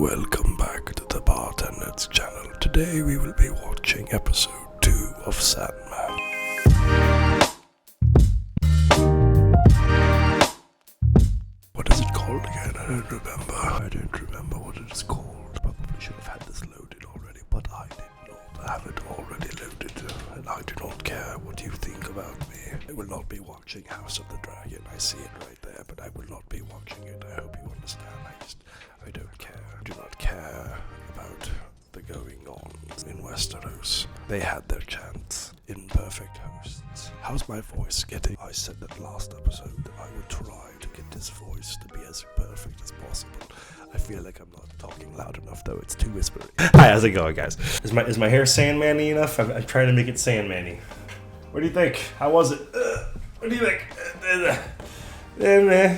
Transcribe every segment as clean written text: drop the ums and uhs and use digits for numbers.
welcome back to the Bartender's channel. Today we will be watching episode 2 of Sandman. What is it called again? I don't remember what it is called. Probably should have had this loaded already, but I did not have it already loaded. And I do not care what you think about me. I will not be watching House of the Dragon. I see it right there, but I will not be watching it. I hope you understand. I don't care. I do not care about the going on in Westeros. They had their chance. Imperfect Hosts. How's my voice getting? I said that last episode that I would try to get this voice to be as perfect as possible. I feel like I'm not talking loud enough though, it's too whispery. Hi, how's it going, guys? Is my hair Sandman-y enough? I'm trying to make it Sandman-y. What do you think? How was it? What do you think? It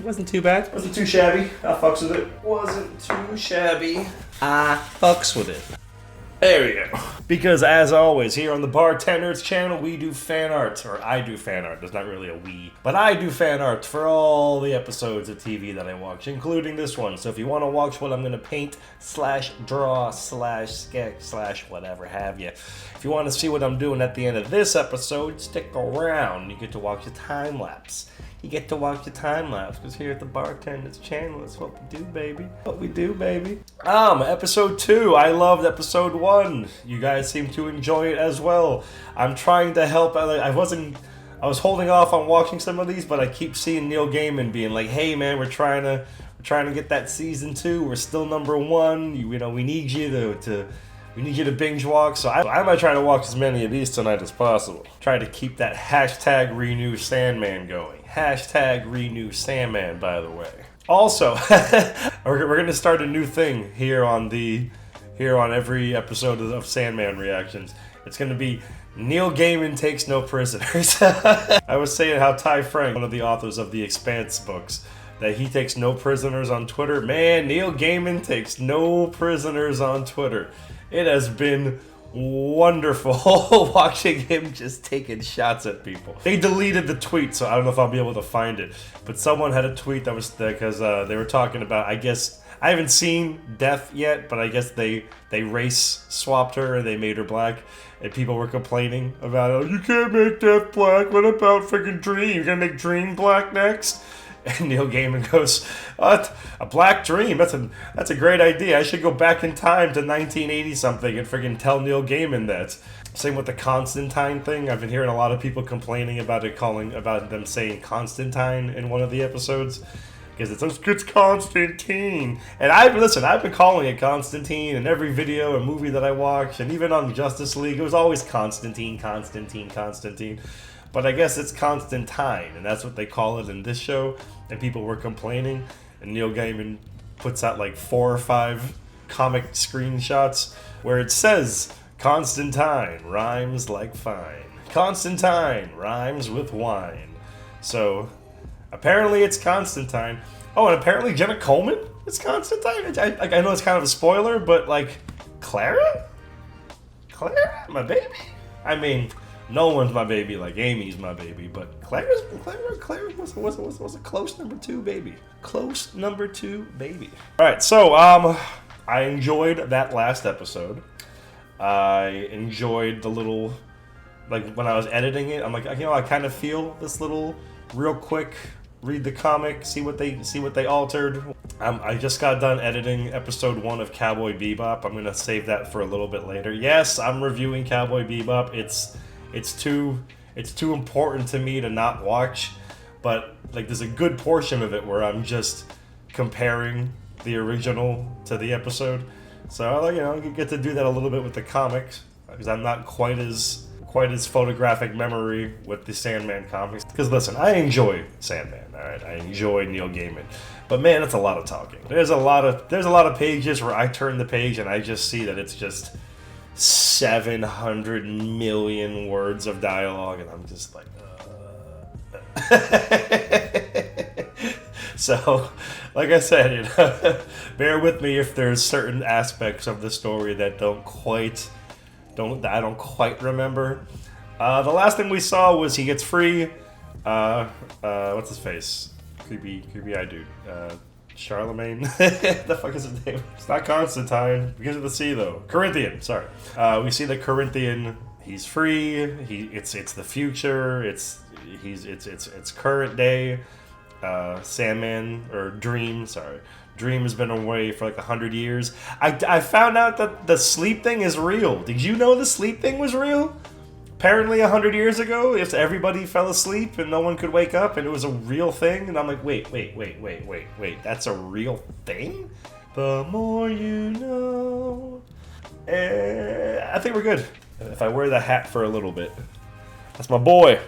wasn't too bad. Wasn't too shabby. I fucks with it. Wasn't too shabby. I fucks with it. There we go. Because as always, here on the Bartender's channel, we do fan art. Or I do fan art. There's not really a we. But I do fan art for all the episodes of TV that I watch, including this one. So if you want to watch what I'm going to paint, /draw, /sketch, /whatever have you. If you want to see what I'm doing at the end of this episode, stick around. You get to watch the time lapse. Because here at the Bartender's channel, that's what we do, baby. Episode 2. I loved episode 1. You guys seem to enjoy it as well. I'm trying to help. I was holding off on watching some of these, but I keep seeing Neil Gaiman being like, "Hey, man, we're trying to get that season 2. We're still number 1. We need you to binge watch." So I might try to watch as many of these tonight as possible. Try to keep that hashtag Renew Sandman going. Hashtag Renew Sandman, by the way. Also, we're going to start a new thing here on every episode of Sandman reactions. It's going to be Neil Gaiman takes no prisoners. I was saying how Ty Frank, one of the authors of the Expanse books, that he takes no prisoners on Twitter. Man, Neil Gaiman takes no prisoners on Twitter. It has been wonderful watching him just taking shots at people. They deleted the tweet, so I don't know if I'll be able to find it. But someone had a tweet that was because they were talking about, I guess, I haven't seen Death yet, but I guess they race swapped her and they made her black. And people were complaining about, "Oh, you can't make Death black. What about freaking Dream? You're gonna make Dream black next?" And Neil Gaiman goes, "What? A black dream? That's a great idea. I should go back in time to 1980 something and friggin' tell Neil Gaiman that." Same with the Constantine thing. I've been hearing a lot of people complaining about them saying Constantine in one of the episodes because it's Constantine. And I've been calling it Constantine in every video and movie that I watch, and even on Justice League, it was always Constantine. But I guess it's Constantine, and that's what they call it in this show. And people were complaining, and Neil Gaiman puts out like 4 or 5 comic screenshots where it says, "Constantine rhymes like fine. Constantine rhymes with wine." So apparently it's Constantine. Oh, and apparently Jenna Coleman is Constantine. I know it's kind of a spoiler, but like, Clara, my baby. I mean, no one's my baby like Amy's my baby, but Claire was a close number 2 baby. All right, so I enjoyed that last episode. I enjoyed the little, like when I was editing it, I'm like, I kind of feel this little real quick read the comic, see what they altered. I just got done editing episode 1 of Cowboy Bebop. I'm gonna save that for a little bit later. Yes, I'm reviewing Cowboy Bebop. It's too important to me to not watch, but like there's a good portion of it where I'm just comparing the original to the episode. So I get to do that a little bit with the comics because I'm not quite as photographic memory with the Sandman comics. Because listen, I enjoy Sandman. All right, I enjoy Neil Gaiman, but man, it's a lot of talking. There's a lot of pages where I turn the page and I just see that it's just 700 million words of dialogue, and I'm just like, So, like I said, bear with me if there's certain aspects of the story that I don't quite remember. The last thing we saw was he gets free. What's his face? Creepy eye dude. Charlemagne. The fuck is his name? It's not Constantine. Begins with the C though. Corinthian. Sorry. We see the Corinthian. He's free. It's the future. It's current day. Sandman or Dream. Sorry. Dream has been away for like 100 years. I found out that the sleep thing is real. Did you know the sleep thing was real? Apparently 100 years ago, if everybody fell asleep and no one could wake up and it was a real thing, and I'm like, wait, that's a real thing? The more you know. I think we're good. If I wear the hat for a little bit. That's my boy.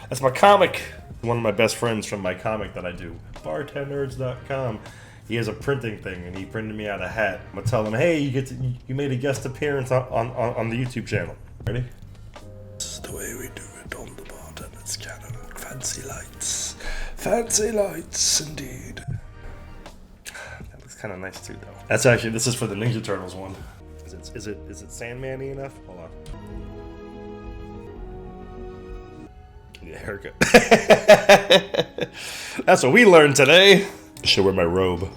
That's my comic. One of my best friends from my comic that I do. Bartendnerds.com. He has a printing thing, and he printed me out a hat. I'm gonna tell him, hey, you made a guest appearance on the YouTube channel. Ready? This is the way we do it on the Bartenders channel. Fancy lights. Fancy lights, indeed. That looks kind of nice too, though. That's actually, this is for the Ninja Turtles one. Is it Sandman-y enough? Hold on. Yeah, haircut. That's what we learned today. I should wear my robe.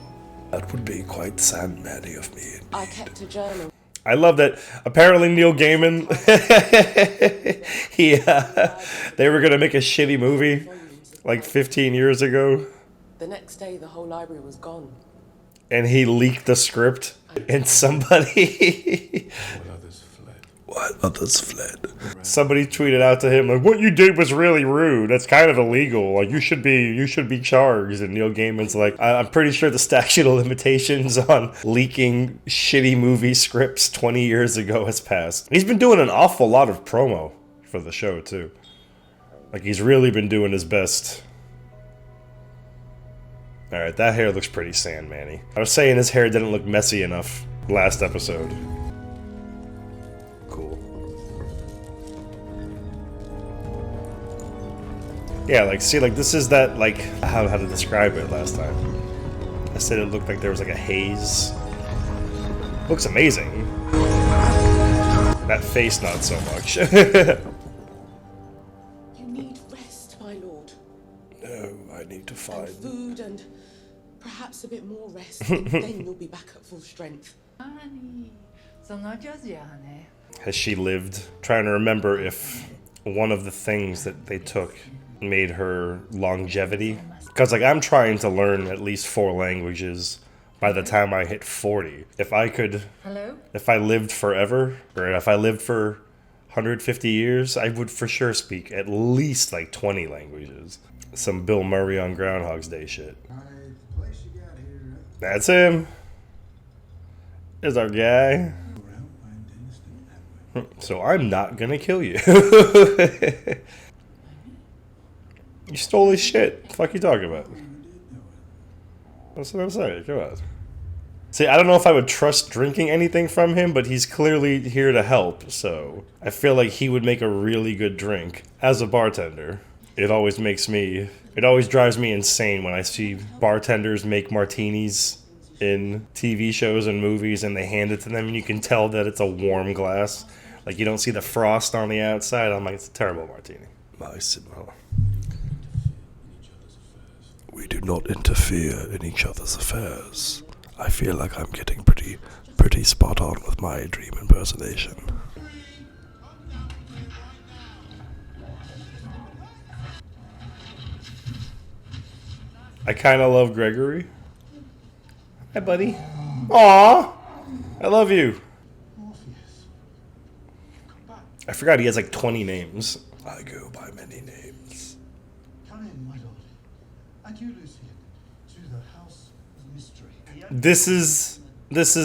That would be quite Sandman-y of me. I kept a journal. I love that. Apparently Neil Gaiman, they were gonna make a shitty movie like 15 years ago. The next day, the whole library was gone. And he leaked the script, and somebody. What others fled? Somebody tweeted out to him like, "What you did was really rude. That's kind of illegal. Like you should be charged." And Neil Gaiman's like, "I'm pretty sure the statute of limitations on leaking shitty movie scripts 20 years ago has passed." He's been doing an awful lot of promo for the show too. Like he's really been doing his best. All right, that hair looks pretty Sandman-y. I was saying his hair didn't look messy enough last episode. Cool. Yeah, like, see, like, this is that, like, how to describe it last time. I said it looked like there was, like, a haze. Looks amazing. That face, not so much. You need rest, my lord. No, I need to find... And food and perhaps a bit more rest. Then you'll be back at full strength. Has she lived? Trying to remember if one of the things that they took made her longevity. Because, like, I'm trying to learn at least 4 languages by the time I hit 40. If I could... Hello? If I lived forever, or if I lived for 150 years, I would for sure speak at least, like, 20 languages. Some Bill Murray on Groundhog's Day shit. That's him. There's our guy. So I'm not gonna kill you. You stole his shit. The fuck you talking about? That's what I'm saying. Come on. See, I don't know if I would trust drinking anything from him, but he's clearly here to help, so I feel like he would make a really good drink. As a bartender, it always drives me insane when I see bartenders make martinis in TV shows and movies and they hand it to them and you can tell that it's a warm glass. Like, you don't see the frost on the outside. I'm like, it's a terrible martini. We do not interfere in each other's affairs. I feel like I'm getting pretty spot on with my dream impersonation. I kind of love Gregory. Hi, buddy. Aw, I love you. I forgot he has like 20 names. I go by many names. Come in, my lord. Adieu, Lucian, to the house of mystery. This is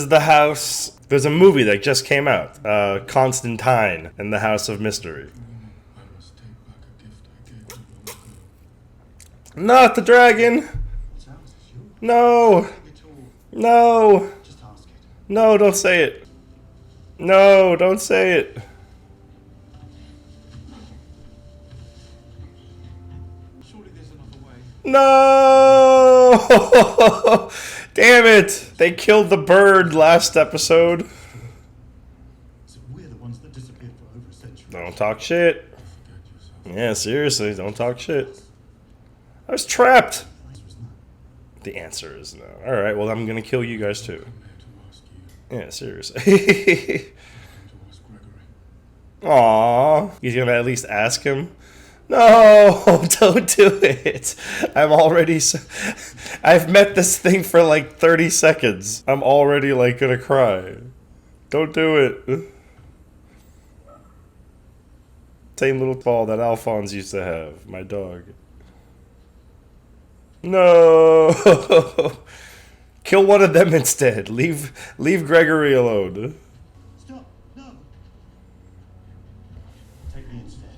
the house. There's a movie that just came out. Constantine and the House of Mystery. Not the dragon. No. No. Just ask it. No, don't say it. No, don't say it. Surely there's another way. No! Damn it! They killed the bird last episode. So we're the ones that disappeared for over a century. Don't talk shit. Yeah, seriously, don't talk shit. I was trapped. The answer is no. Alright, well, I'm gonna kill you guys too. Yeah, seriously. Aww. He's gonna at least ask him? No, don't do it. I'm already so... I've met this thing for like 30 seconds. I'm already like gonna cry. Don't do it. Same little ball that Alphonse used to have, my dog. No. Kill one of them instead. Leave Gregory alone. Stop! No! Take me instead.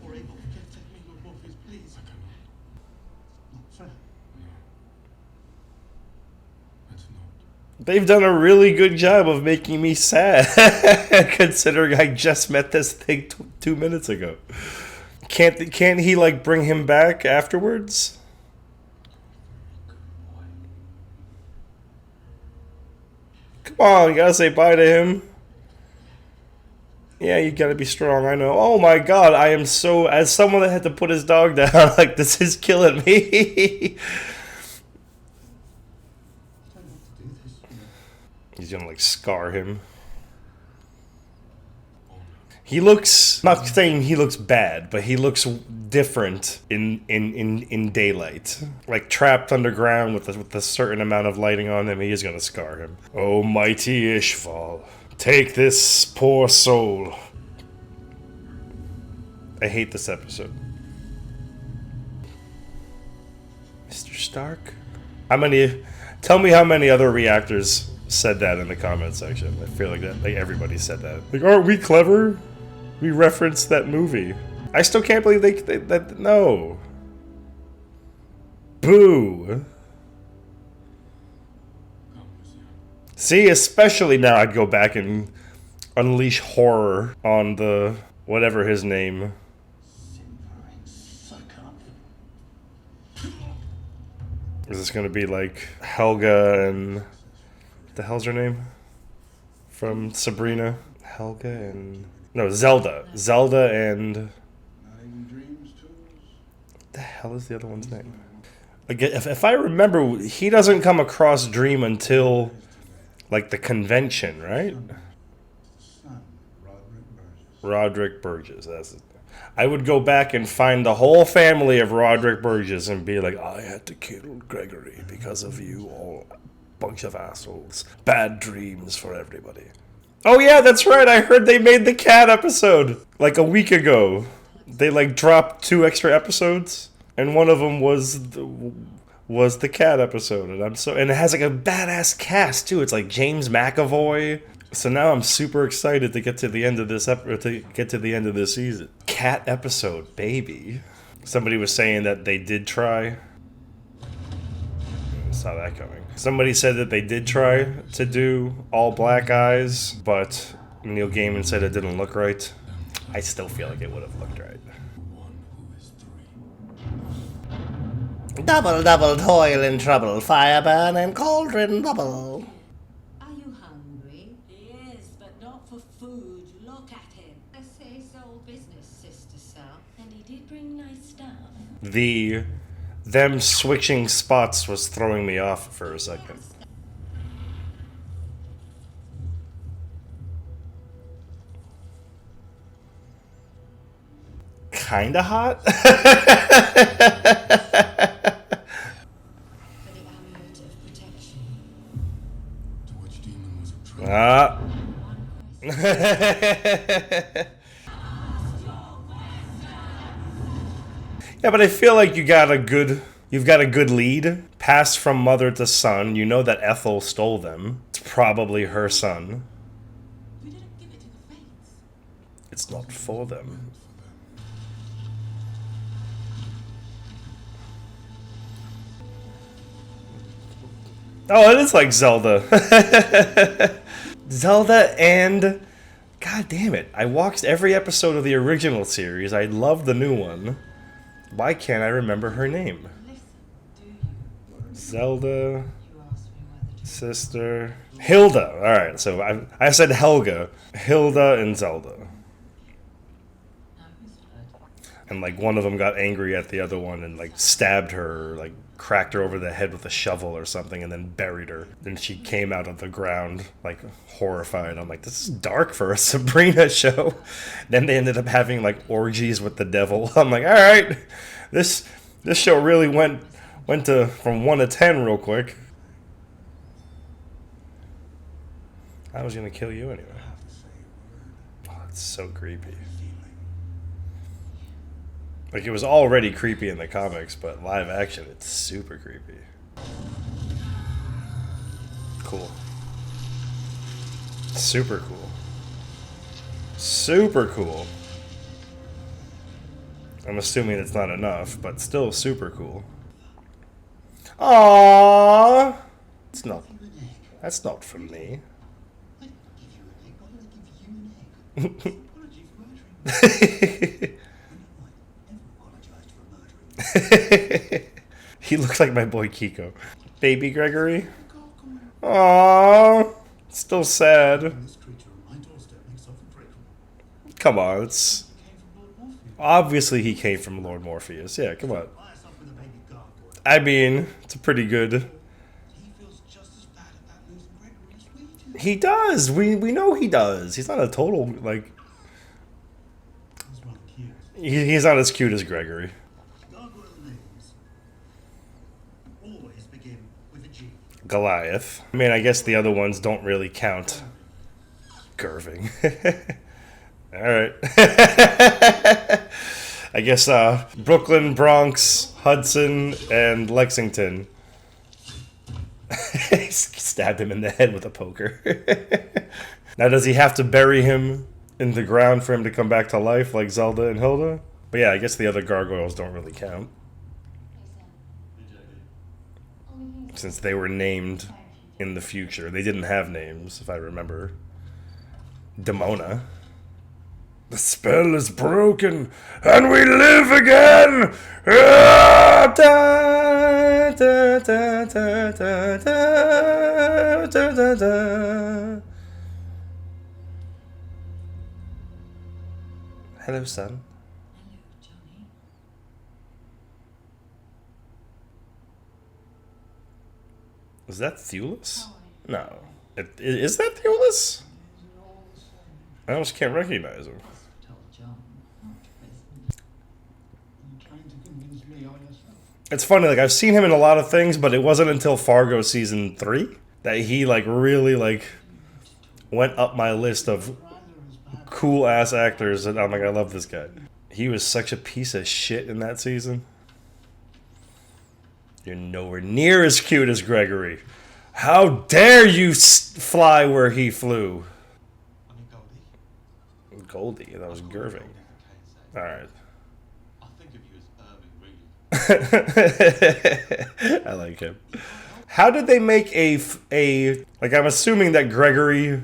Or able to take me, Lord Morpheus, please. I cannot. No, sir. No. That's not. They've done a really good job of making me sad, considering I just met this thing 2 minutes ago. Can't he like bring him back afterwards? Come on, you gotta say bye to him. Yeah, you gotta be strong, I know. Oh my god, I am so... As someone that had to put his dog down, like, this is killing me. He's gonna, like, scar him. He looks... Not saying he looks bad, but he looks different in daylight. Like, trapped underground with a certain amount of lighting on him, he is gonna scar him. Oh, mighty Ishval, take this poor soul. I hate this episode. Mr. Stark? How many... Tell me how many other reactors said that in the comment section. I feel like that, like everybody said that. Like, aren't we clever? We referenced that movie. I still can't believe that no. Boo. See, especially now I'd go back and unleash horror on the whatever his name. Is this gonna be like Helga and what the hell's her name? From Sabrina? Helga and no, Zelda. Zelda and what the hell is the other one's name? Again, if I remember, he doesn't come across Dream until like the convention, right? Roderick Burgess. That's it. I would go back and find the whole family of Roderick Burgess and be like, I had to kill Gregory because of you all. Bunch of assholes. Bad dreams for everybody. Oh yeah, that's right. I heard they made the cat episode like a week ago. They like dropped 2 extra episodes, and one of them was the cat episode. And it has like a badass cast too. It's like James McAvoy. So now I'm super excited to get to the end of this season. Cat episode, baby. Somebody was saying that they did try. I saw that coming. Somebody said that they did try to do all black eyes, but Neil Gaiman said it didn't look right. I still feel like it would have looked right. Double, double toil and trouble, fire burn and cauldron bubble. Are you hungry? He is, but not for food. Look at him. I say sold business, sister sir. And he did bring nice stuff. Them switching spots was throwing me off for a second. Kinda hot? For the amulet of protection. To which demon was it true? Yeah, but I feel like you've got a good lead. Passed from mother to son. You know that Ethel stole them. It's probably her son. We didn't give it to the fates. It's not for them. Oh, it is like Zelda. Zelda and... God damn it. I watched every episode of the original series. I love the new one. Why can't I remember her name? Zelda, sister, Hilda. All right, so I said Helga, Hilda, and Zelda. And like one of them got angry at the other one and like stabbed her, or like cracked her over the head with a shovel or something, and then buried her. Then she came out of the ground like horrified. I'm like, this is dark for a Sabrina show. Then they ended up having like orgies with the devil. I'm like, all right, this show really went to from 1 to 10 real quick. I was gonna kill you anyway. Oh, it's so creepy. Like, it was already creepy in the comics, but live action, it's super creepy. Cool. Super cool. Super cool. I'm assuming it's not enough, but still super cool. Aww! It's not. That's not from me. He looks like my boy Kiko. Baby Gregory. Aww. Still sad. Come on, it's... Obviously he came from Lord Morpheus. Yeah, come on. I mean, it's a pretty good... He does! We know he does. He's not a total, like... He's not as cute as Gregory. Goliath. I mean, I guess the other ones don't really count. Gerving. Alright. I guess Brooklyn, Bronx, Hudson, and Lexington. He stabbed him in the head with a poker. Now, does he have to bury him in the ground for him to come back to life like Zelda and Hilda? But yeah, I guess the other gargoyles don't really count, since they were named in the future. They didn't have names, if I remember. Demona. The spell is broken, and we live again! Ah, da, da, da, da, da, da, da, da, da. Hello, son. Hello, Johnny. Is that Thulis? No. Is that Thulis? I almost can't recognize him. It's funny, like, I've seen him in a lot of things, but it wasn't until Fargo season 3 that he, like, really, like, went up my list of cool-ass actors, and I'm like, I love this guy. He was such a piece of shit in that season. You're nowhere near as cute as Gregory. How dare you fly where he flew? Goldie, that was Gerving. Alright. I like him. How did they make a like, I'm assuming that Gregory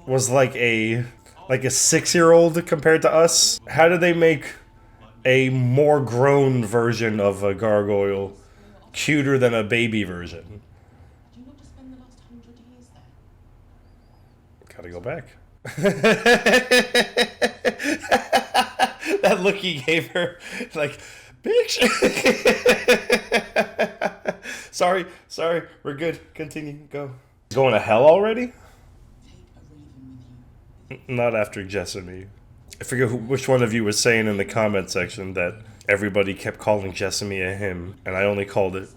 was like a 6-year-old compared to us. How did they make a more grown version of a gargoyle cuter than a baby version? Did you not just spend the last 100 years there? Gotta go back. That look he gave her, like, bitch. Sorry, we're good. Continue, go. Going to hell already? Take a raven with you. Not after Jessamy. I forget which one of you was saying in the comment section that everybody kept calling Jessamy a him, and I only called it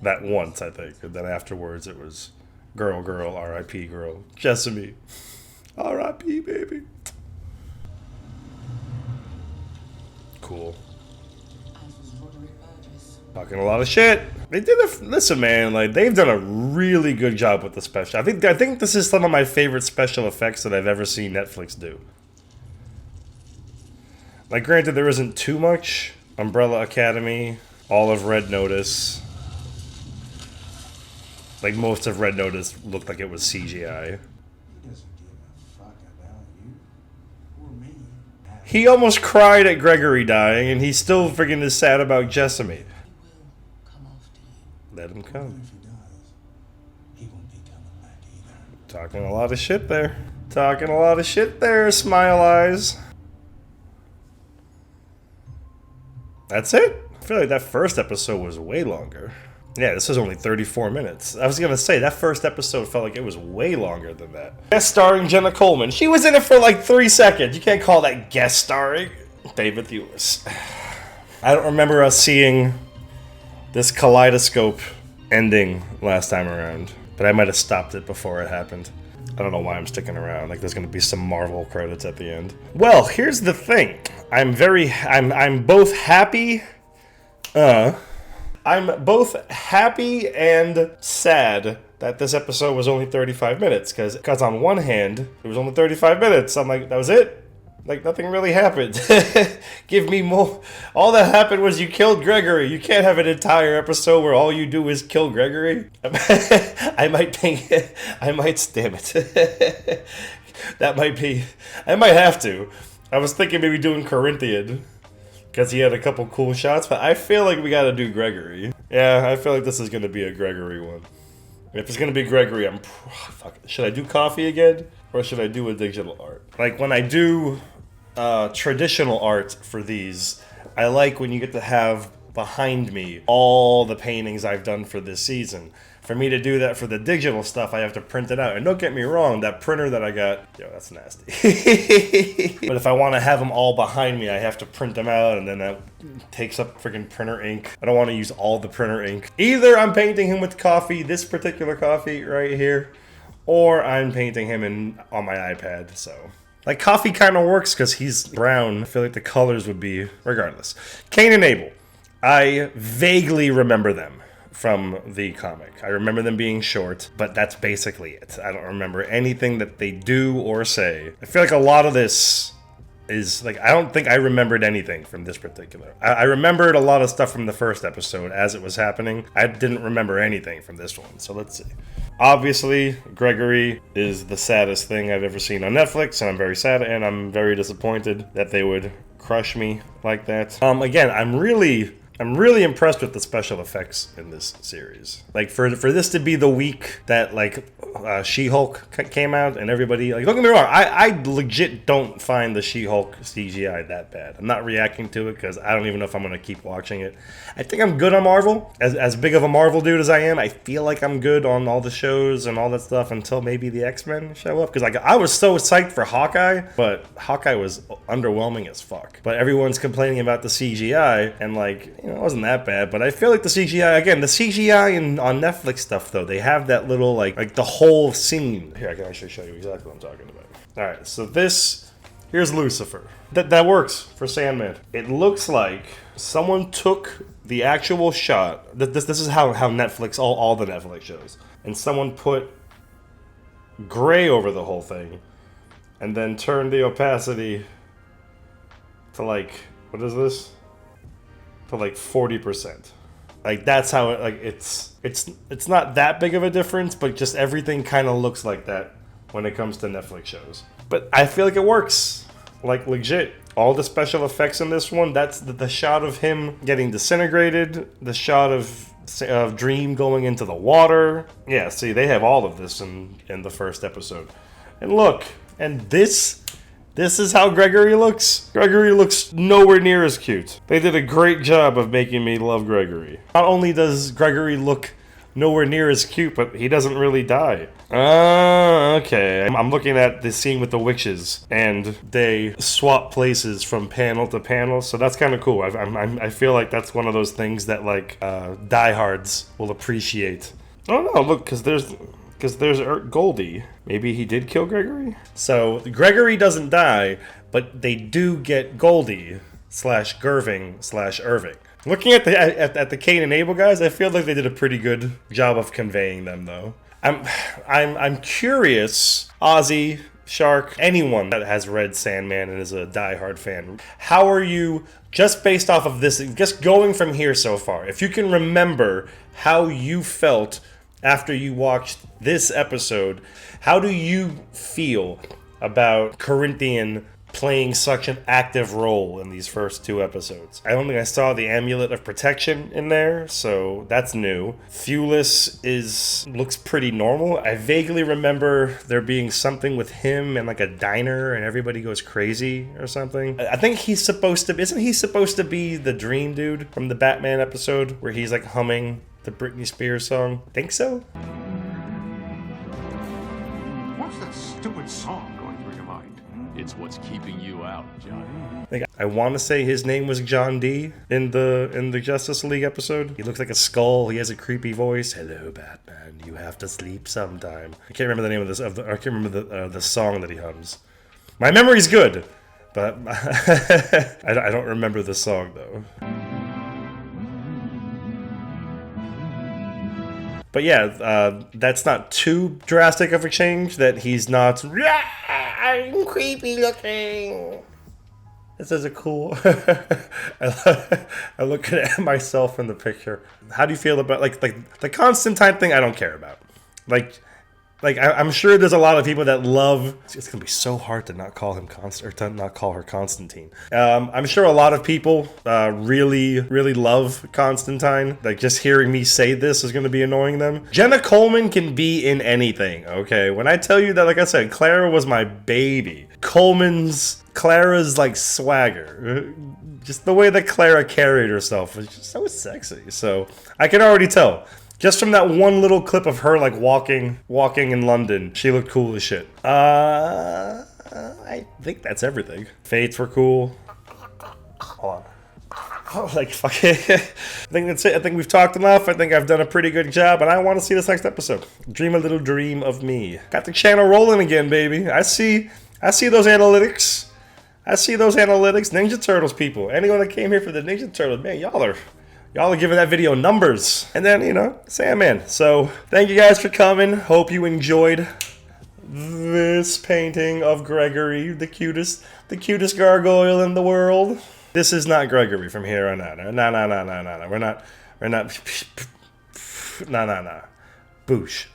that once, I think. And then afterwards it was girl, R.I.P. girl, Jessamy. R.I.P. baby. Cool. Talking a lot of shit. They did listen, man, like, they've done a really good job with the special. I think this is some of my favorite special effects that I've ever seen Netflix do. Like, granted, there isn't too much. Umbrella Academy, all of Red Notice. Like, most of Red Notice looked like it was CGI. He almost cried at Gregory dying, and he's still freaking is sad about Jessamy. Let him come. Talking a lot of shit there. Talking a lot of shit there, Smile Eyes. That's it? I feel like that first episode was way longer. Yeah, this was only 34 minutes. I was gonna say, that first episode felt like it was way longer than that. Guest starring Jenna Coleman. She was in it for like 3 seconds. You can't call that guest starring. David Thewlis. I don't remember us seeing this kaleidoscope ending last time around, but I might have stopped it before it happened. I don't know why I'm sticking around. Like, there's gonna be some Marvel credits at the end. Well, here's the thing. I'm both happy. I'm both happy and sad that this episode was only 35 minutes. Because on one hand, it was only 35 minutes. I'm like, that was it? Like, nothing really happened. Give me more. All that happened was you killed Gregory. You can't have an entire episode where all you do is kill Gregory. I might stamp it. That might be. I might have to. I was thinking maybe doing Corinthian, because he had a couple cool shots, but I feel like we gotta do Gregory. Yeah, I feel like this is gonna be a Gregory one. If it's gonna be Gregory, fuck. Should I do coffee again? Or should I do a digital art? Like, when I do traditional art for these, I like when you get to have behind me all the paintings I've done for this season. For me to do that for the digital stuff, I have to print it out. And don't get me wrong, that printer that I got, yo, that's nasty. But if I want to have them all behind me, I have to print them out, and then that takes up freaking printer ink. I don't want to use all the printer ink. Either I'm painting him with coffee, this particular coffee right here, or I'm painting him on my iPad, so. Like, coffee kind of works because he's brown. I feel like the colors would be, regardless. Cain and Abel. I vaguely remember them from the comic. I remember them being short, but that's basically it. I don't remember anything that they do or say. I feel like a lot of this is, like, I don't think I remembered anything from this particular. I remembered a lot of stuff from the first episode as it was happening. I didn't remember anything from this one, so let's see. Obviously, Gregory is the saddest thing I've ever seen on Netflix, and I'm very sad, and I'm very disappointed that they would crush me like that. Again, I'm really impressed with the special effects in this series. Like, for this to be the week that, like, She-Hulk came out, and everybody, like, don't get me wrong, I legit don't find the She-Hulk CGI that bad. I'm not reacting to it because I don't even know if I'm going to keep watching it. I think I'm good on Marvel. As big of a Marvel dude as I am, I feel like I'm good on all the shows and all that stuff until maybe the X-Men show up. Because, like, I was so psyched for Hawkeye, but Hawkeye was underwhelming as fuck. But everyone's complaining about the CGI, and, like, you know, it wasn't that bad. But I feel like the CGI, again, the CGI on Netflix stuff, though, they have that little, like the whole scene. Here, I can actually show you exactly what I'm talking about. Alright, so here's Lucifer. That works for Sandman. It looks like someone took the actual shot. This is how Netflix, all the Netflix shows. And someone put gray over the whole thing. And then turned the opacity to, like, what is this? To, like, 40%. Like, that's how it, like, it's not that big of a difference, but just everything kind of looks like that when it comes to Netflix shows. But I feel like it works. Like, legit. All the special effects in this one, that's the shot of him getting disintegrated, the shot of Dream going into the water. Yeah, see, they have all of this in the first episode. And look, and this is how Gregory looks. Gregory looks nowhere near as cute. They did a great job of making me love Gregory. Not only does Gregory look nowhere near as cute, but he doesn't really die. Okay. I'm looking at the scene with the witches, and they swap places from panel to panel, so that's kind of cool. I feel like that's one of those things that, like, diehards will appreciate. Oh no, look, because there's Goldie. Maybe he did kill Gregory? So, Gregory doesn't die, but they do get Goldie /Gerving/Irving. Looking at the Cain and Abel guys, I feel like they did a pretty good job of conveying them, though. I'm curious, Ozzy, Shark, anyone that has read Sandman and is a diehard fan, how are you, just based off of this, just going from here so far, if you can remember how you felt after you watched this episode, how do you feel about Corinthian playing such an active role in these first 2 episodes. I don't think I saw the Amulet of Protection in there, so that's new. Thewlis looks pretty normal. I vaguely remember there being something with him and like a diner and everybody goes crazy or something. I think isn't he supposed to be the dream dude from the Batman episode where he's like humming the Britney Spears song? Think so? What's that stupid song going through your mind? It's what's keeping you out, Johnny. I want to say his name was John D in the Justice League episode. He looks like a skull. He has a creepy voice. Hello, Batman. You have to sleep sometime. I can't remember the name of this. I can't remember the song that he hums. My memory's good, but I don't remember the song though. But yeah, that's not too drastic of a change that he's not. I'm creepy looking. This is a cool. I look at myself in the picture. How do you feel about like the Constantine thing? I don't care about. I'm sure there's a lot of people that love. It's gonna be so hard to not call him or to not call her Constantine. I'm sure a lot of people really love Constantine. Like just hearing me say this is gonna be annoying them. Jenna Coleman can be in anything. Okay, when I tell you that, like I said, Clara was my baby. Clara's like swagger. Just the way that Clara carried herself was just so sexy. So I can already tell. Just from that one little clip of her like walking in London, she looked cool as shit. I think that's everything. Fates were cool. Hold on. Oh, like fuck it. I think that's it. I think we've talked enough. I think I've done a pretty good job, and I want to see this next episode. Dream a little dream of me. Got the channel rolling again, baby. I see those analytics. Ninja Turtles people. Anyone that came here for the Ninja Turtles, man, y'all are giving that video numbers. And then, Sandman. So, thank you guys for coming. Hope you enjoyed this painting of Gregory, the cutest gargoyle in the world. This is not Gregory from here on out. No. We're not. No. Boosh.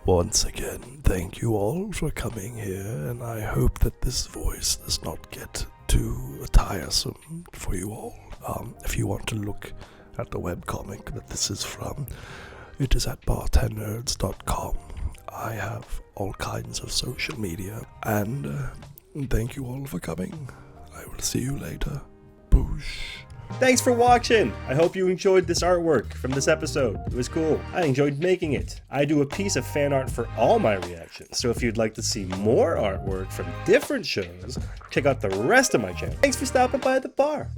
Once again, thank you all for coming here, and I hope that this voice does not get too tiresome for you all. If you want to look at the webcomic that this is from, it is at bartendnerds.com. I have all kinds of social media, and thank you all for coming. I will see you later. Boosh. Thanks for watching. I hope you enjoyed this artwork from this episode. It was cool. I enjoyed making it. I do a piece of fan art for all my reactions, so if you'd like to see more artwork from different shows, check out the rest of my channel. Thanks for stopping by the bar.